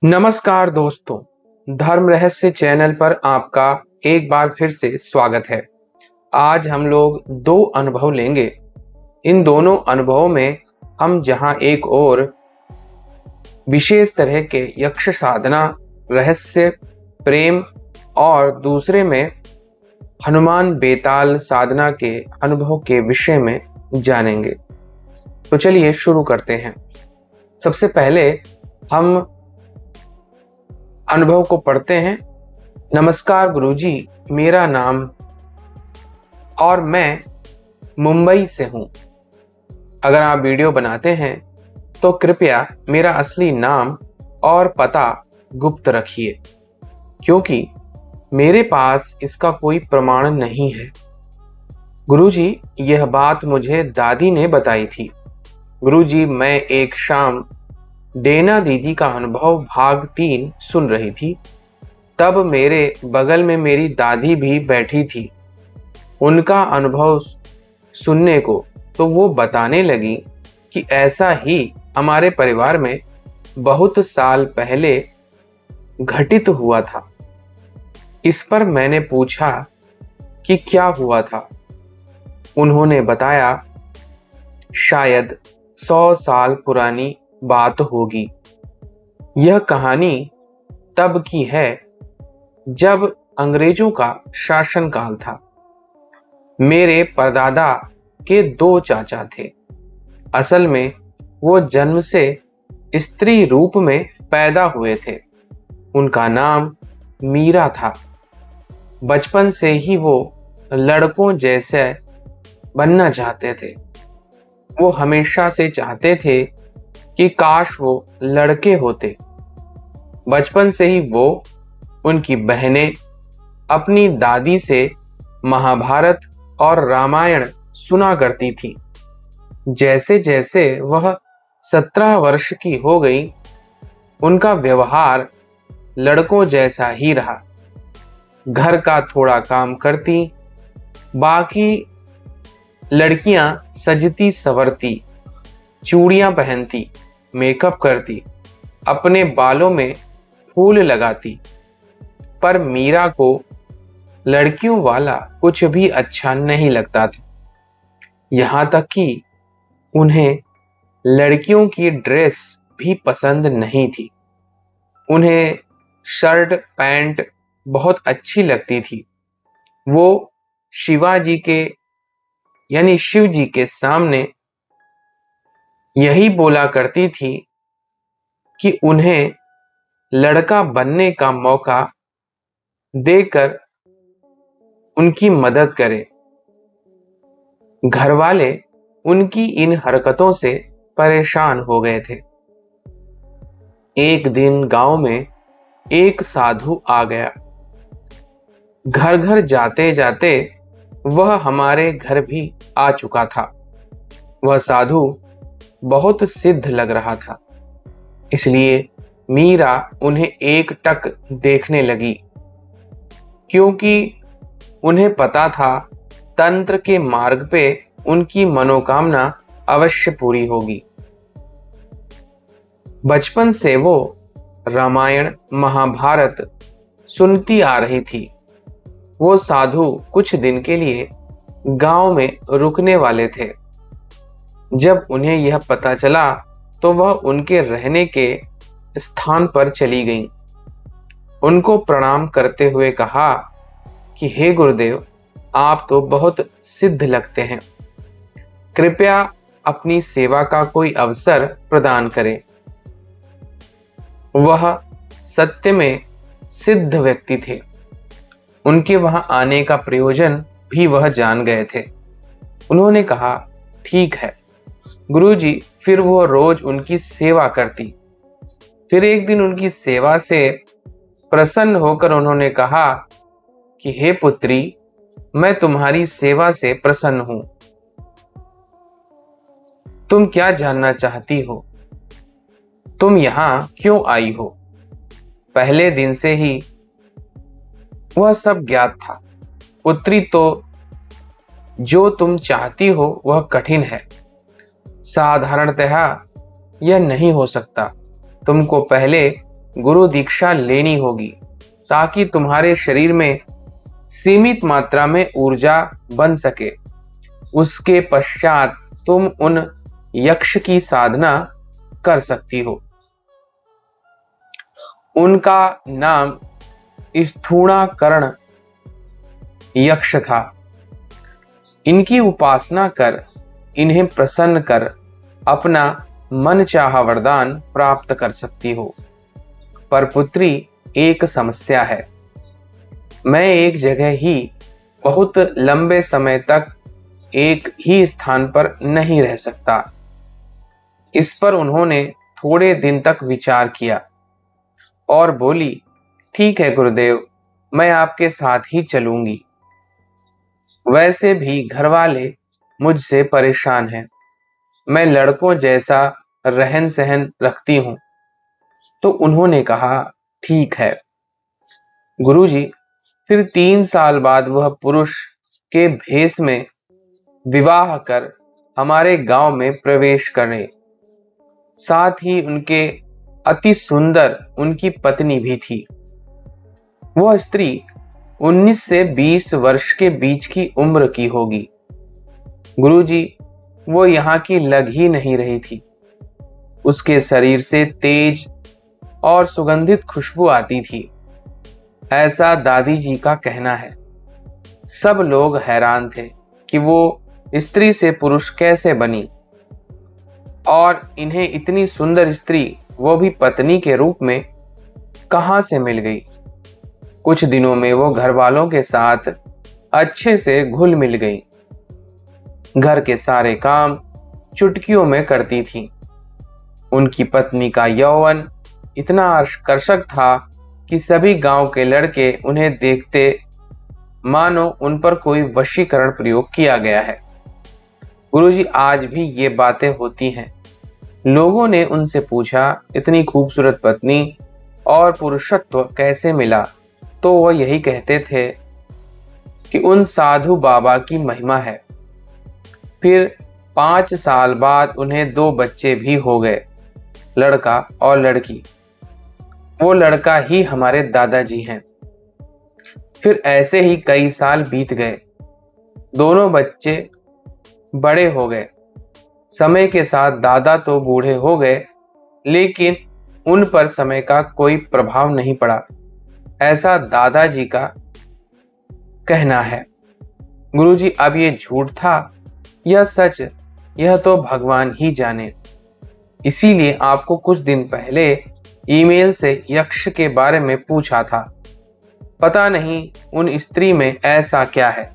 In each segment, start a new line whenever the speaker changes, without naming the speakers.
नमस्कार दोस्तों, धर्म रहस्य चैनल पर आपका एक बार फिर से स्वागत है। आज हम लोग दो अनुभव लेंगे। इन दोनों अनुभवों में हम जहां एक और विशेष तरह के यक्ष साधना, रहस्य, प्रेम और दूसरे में हनुमान बेताल साधना के अनुभव के विषय में जानेंगे। तो चलिए शुरू करते हैं। सबसे पहले हम अनुभव को पढ़ते हैं। नमस्कार गुरुजी, मेरा नाम और मैं मुंबई से हूं। अगर आप वीडियो बनाते हैं तो कृपया मेरा असली नाम और पता गुप्त रखिए, क्योंकि मेरे पास इसका कोई प्रमाण नहीं है। गुरुजी, यह बात मुझे दादी ने बताई थी। गुरुजी, मैं एक शाम डेना दीदी का अनुभव भाग 3 सुन रही थी। तब मेरे बगल में मेरी दादी भी बैठी थी। उनका अनुभव सुनने को तो वो बताने लगी कि ऐसा ही हमारे परिवार में बहुत साल पहले घटित हुआ था। इस पर मैंने पूछा कि क्या हुआ था। उन्होंने बताया, शायद 100 साल पुरानी बात होगी। यह कहानी तब की है जब अंग्रेजों का शासनकाल था। मेरे परदादा के 2 चाचा थे। असल में वो जन्म से स्त्री रूप में पैदा हुए थे। उनका नाम मीरा था। बचपन से ही वो लड़कों जैसे बनना चाहते थे। वो हमेशा से चाहते थे कि काश वो लड़के होते। बचपन से ही वो, उनकी बहनें अपनी दादी से महाभारत और रामायण सुना करती थी। जैसे जैसे वह 17 वर्ष की हो गई, उनका व्यवहार लड़कों जैसा ही रहा। घर का थोड़ा काम करती, बाकी लड़कियां सजती संवरती, चूड़ियां पहनती, मेकअप करती, अपने बालों में फूल लगाती। पर मीरा को लड़कियों वाला कुछ भी अच्छा नहीं लगता था। यहां तक कि उन्हें लड़कियों की ड्रेस भी पसंद नहीं थी। उन्हें शर्ट पैंट बहुत अच्छी लगती थी। वो शिवाजी के यानी शिव जी के सामने यही बोला करती थी कि उन्हें लड़का बनने का मौका देकर उनकी मदद करे। घर वाले उनकी इन हरकतों से परेशान हो गए थे। एक दिन गांव में एक साधु आ गया। घर घर जाते जाते वह हमारे घर भी आ चुका था। वह साधु बहुत सिद्ध लग रहा था, इसलिए मीरा उन्हें एकटक देखने लगी, क्योंकि उन्हें पता था तंत्र के मार्ग पे उनकी मनोकामना अवश्य पूरी होगी। बचपन से वो रामायण महाभारत सुनती आ रही थी। वो साधु कुछ दिन के लिए गांव में रुकने वाले थे। जब उन्हें यह पता चला तो वह उनके रहने के स्थान पर चली गईं। उनको प्रणाम करते हुए कहा कि हे गुरुदेव, आप तो बहुत सिद्ध लगते हैं। कृपया अपनी सेवा का कोई अवसर प्रदान करें। वह सत्य में सिद्ध व्यक्ति थे। उनके वहां आने का प्रयोजन भी वह जान गए थे। उन्होंने कहा, ठीक है गुरुजी। फिर वो रोज उनकी सेवा करती। फिर एक दिन उनकी सेवा से प्रसन्न होकर उन्होंने कहा कि हे पुत्री, मैं तुम्हारी सेवा से प्रसन्न हूं। तुम क्या जानना चाहती हो? तुम यहां क्यों आई हो? पहले दिन से ही वह सब ज्ञात था। पुत्री, तो जो तुम चाहती हो वह कठिन है। साधारणतः यह नहीं हो सकता। तुमको पहले गुरु दीक्षा लेनी होगी ताकि तुम्हारे शरीर में सीमित मात्रा में ऊर्जा बन सके। उसके पश्चात तुम उन यक्ष की साधना कर सकती हो। उनका नाम स्थूणाकर्ण यक्ष था। इनकी उपासना कर इन्हें प्रसन्न कर अपना मनचाहा वरदान प्राप्त कर सकती हो। पर पुत्री, एक समस्या है। मैं एक जगह ही बहुत लंबे समय तक एक ही स्थान पर नहीं रह सकता। इस पर उन्होंने थोड़े दिन तक विचार किया और बोली, ठीक है गुरुदेव, मैं आपके साथ ही चलूंगी। वैसे भी घर वाले मुझसे परेशान हैं। मैं लड़कों जैसा रहन सहन रखती हूं। तो उन्होंने कहा, ठीक है। गुरुजी, फिर 3 साल बाद वह पुरुष के भेष में विवाह कर हमारे गांव में प्रवेश करे। साथ ही उनके अति सुंदर उनकी पत्नी भी थी। वह स्त्री 19 से 20 वर्ष के बीच की उम्र की होगी। गुरुजी, वो यहाँ की लग ही नहीं रही थी। उसके शरीर से तेज और सुगंधित खुशबू आती थी, ऐसा दादी जी का कहना है। सब लोग हैरान थे कि वो स्त्री से पुरुष कैसे बनी और इन्हें इतनी सुंदर स्त्री, वो भी पत्नी के रूप में, कहां से मिल गई। कुछ दिनों में वो घर वालों के साथ अच्छे से घुल मिल गई। घर के सारे काम चुटकियों में करती थी। उनकी पत्नी का यौवन इतना आकर्षक था कि सभी गांव के लड़के उन्हें देखते मानो उन पर कोई वशीकरण प्रयोग किया गया है। गुरुजी, आज भी ये बातें होती हैं। लोगों ने उनसे पूछा, इतनी खूबसूरत पत्नी और पुरुषत्व कैसे मिला? तो वह यही कहते थे कि उन साधु बाबा की महिमा है। फिर 5 साल बाद उन्हें 2 बच्चे भी हो गए, लड़का और लड़की। वो लड़का ही हमारे दादाजी हैं। फिर ऐसे ही कई साल बीत गए। दोनों बच्चे बड़े हो गए। समय के साथ दादा तो बूढ़े हो गए, लेकिन उन पर समय का कोई प्रभाव नहीं पड़ा, ऐसा दादाजी का कहना है। गुरुजी, अब ये झूठ था या सच, यह तो भगवान ही जाने। इसीलिए आपको कुछ दिन पहले ईमेल से यक्ष के बारे में पूछा था। पता नहीं उन स्त्री में ऐसा क्या है।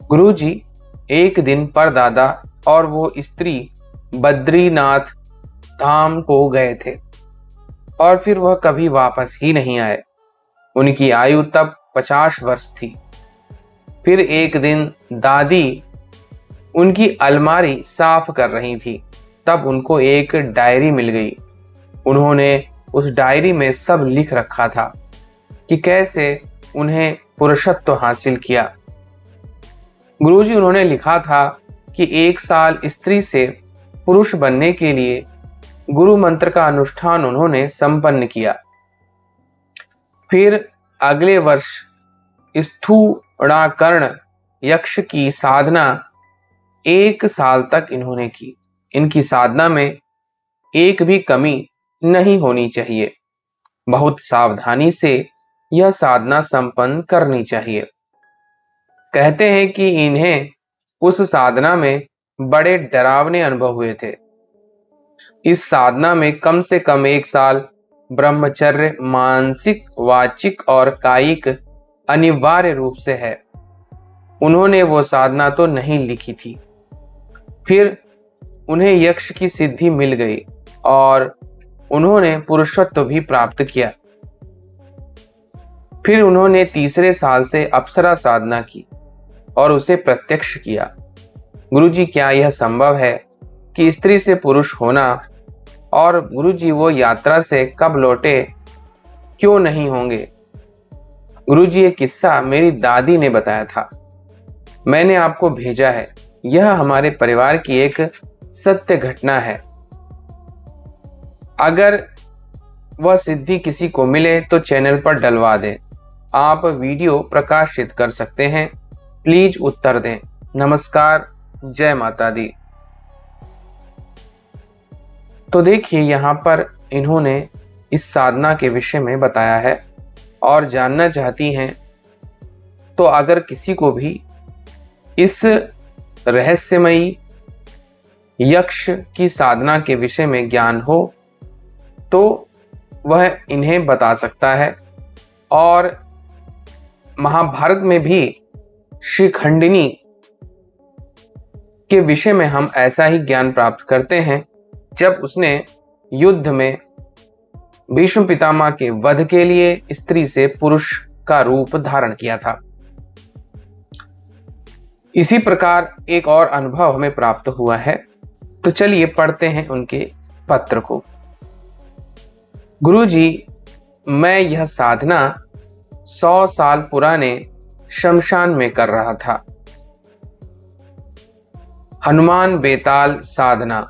गुरुजी, एक दिन परदादा और वो स्त्री बद्रीनाथ धाम को गए थे और फिर वह कभी वापस ही नहीं आए। उनकी आयु तब 50 वर्ष थी। फिर एक दिन दादी उनकी अलमारी साफ कर रही थी, तब उनको एक डायरी मिल गई। उन्होंने उस डायरी में सब लिख रखा था कि कैसे उन्हें पुरुषत्व हासिल किया। गुरुजी, उन्होंने लिखा था कि 1 साल स्त्री से पुरुष बनने के लिए गुरु मंत्र का अनुष्ठान उन्होंने संपन्न किया। फिर अगले वर्ष स्थूणाकर्ण यक्ष की साधना 1 साल तक इन्होंने की। इनकी साधना में एक भी कमी नहीं होनी चाहिए। बहुत सावधानी से यह साधना संपन्न करनी चाहिए। कहते हैं कि इन्हें उस साधना में बड़े डरावने अनुभव हुए थे। इस साधना में कम से कम 1 साल ब्रह्मचर्य मानसिक, वाचिक और कायिक अनिवार्य रूप से है। उन्होंने वो साधना तो नहीं लिखी थी। फिर उन्हें यक्ष की सिद्धि मिल गई और उन्होंने पुरुषत्व भी प्राप्त किया। फिर उन्होंने 3रे साल से अप्सरा साधना की और उसे प्रत्यक्ष किया। गुरुजी, क्या यह संभव है कि स्त्री से पुरुष होना? और गुरुजी, वो यात्रा से कब लौटे? क्यों नहीं होंगे? गुरुजी, ये किस्सा मेरी दादी ने बताया था, मैंने आपको भेजा है। यह हमारे परिवार की एक सत्य घटना है। अगर वह सिद्धि किसी को मिले तो चैनल पर डलवा दें। आप वीडियो प्रकाशित कर सकते हैं, प्लीज उत्तर दें। नमस्कार, जय माता दी। तो देखिए यहाँ पर इन्होंने इस साधना के विषय में बताया है और जानना चाहती हैं तो अगर किसी को भी इस रहस्यमयी यक्ष की साधना के विषय में ज्ञान हो तो वह इन्हें बता सकता है। और महाभारत में भी शिखंडिनी के विषय में हम ऐसा ही ज्ञान प्राप्त करते हैं जब उसने युद्ध में भीष्म पितामह के वध के लिए स्त्री से पुरुष का रूप धारण किया था। इसी प्रकार एक और अनुभव हमें प्राप्त हुआ है, तो चलिए पढ़ते हैं उनके पत्र को। गुरुजी, मैं यह साधना 100 साल पुराने शमशान में कर रहा था। हनुमान बेताल साधना।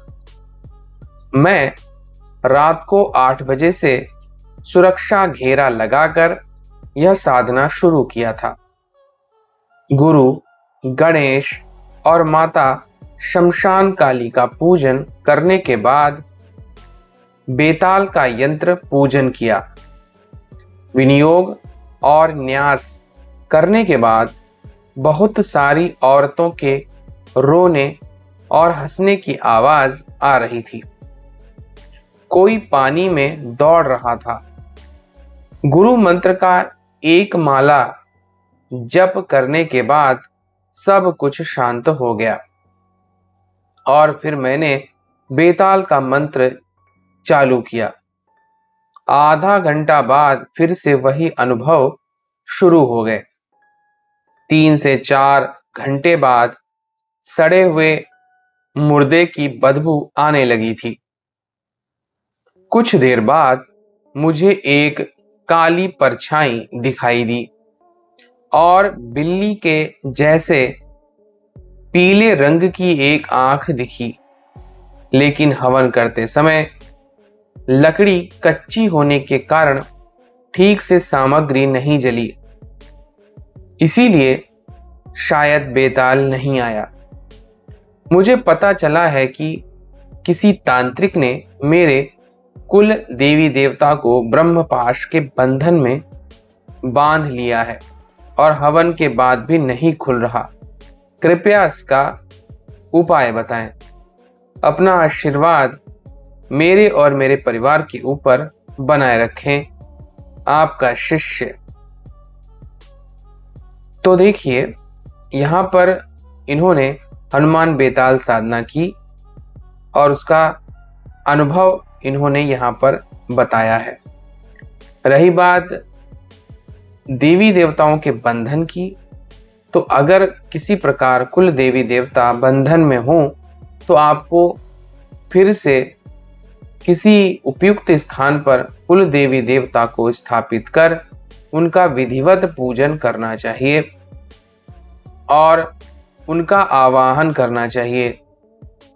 मैं रात को 8 बजे से सुरक्षा घेरा लगाकर यह साधना शुरू किया था। गुरु, गणेश और माता शमशान काली का पूजन करने के बाद बेताल का यंत्र पूजन किया। विनियोग और न्यास करने के बाद बहुत सारी औरतों के रोने और हंसने की आवाज आ रही थी। कोई पानी में दौड़ रहा था। गुरु मंत्र का एक माला जप करने के बाद सब कुछ शांत हो गया और फिर मैंने बेताल का मंत्र चालू किया। आधा घंटा बाद फिर से वही अनुभव शुरू हो गए। 3 से 4 घंटे बाद सड़े हुए मुर्दे की बदबू आने लगी थी। कुछ देर बाद मुझे एक काली परछाई दिखाई दी और बिल्ली के जैसे पीले रंग की एक आंख दिखी, लेकिन हवन करते समय लकड़ी कच्ची होने के कारण ठीक से सामग्री नहीं जली, इसीलिए शायद बेताल नहीं आया। मुझे पता चला है कि किसी तांत्रिक ने मेरे कुल देवी देवता को ब्रह्मपाश के बंधन में बांध लिया है और हवन के बाद भी नहीं खुल रहा। कृपया इसका उपाय बताएं। अपना आशीर्वाद मेरे और मेरे परिवार के ऊपर बनाए रखें। आपका शिष्य। तो देखिए यहां पर इन्होंने हनुमान बेताल साधना की और उसका अनुभव इन्होंने यहां पर बताया है। रही बात देवी देवताओं के बंधन की, तो अगर किसी प्रकार कुल देवी देवता बंधन में हो तो आपको फिर से किसी उपयुक्त स्थान पर कुल देवी देवता को स्थापित कर उनका विधिवत पूजन करना चाहिए और उनका आवाहन करना चाहिए।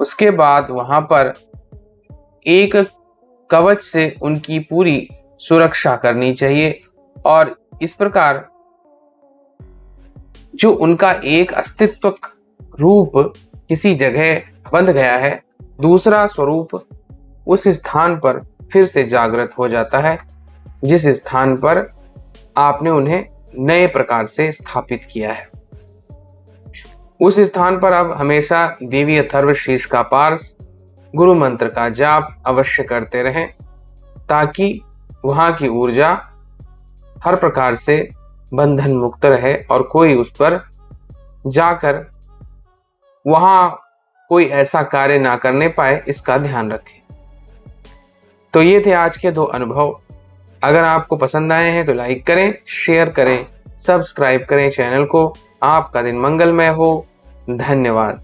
उसके बाद वहां पर एक कवच से उनकी पूरी सुरक्षा करनी चाहिए और इस प्रकार जो उनका एक अस्तित्व रूप किसी जगह बंध गया है, दूसरा स्वरूप उस स्थान पर फिर से जागृत हो जाता है जिस स्थान पर आपने उन्हें नए प्रकार से स्थापित किया है। उस स्थान पर अब हमेशा देवी अथर्वशीर्ष का पार्स गुरु मंत्र का जाप अवश्य करते रहें ताकि वहां की ऊर्जा हर प्रकार से बंधन मुक्त रहे और कोई उस पर जाकर वहां कोई ऐसा कार्य ना करने पाए, इसका ध्यान रखें। तो ये थे आज के 2 अनुभव। अगर आपको पसंद आए हैं तो लाइक करें, शेयर करें, सब्सक्राइब करें चैनल को। आपका दिन मंगलमय हो। धन्यवाद।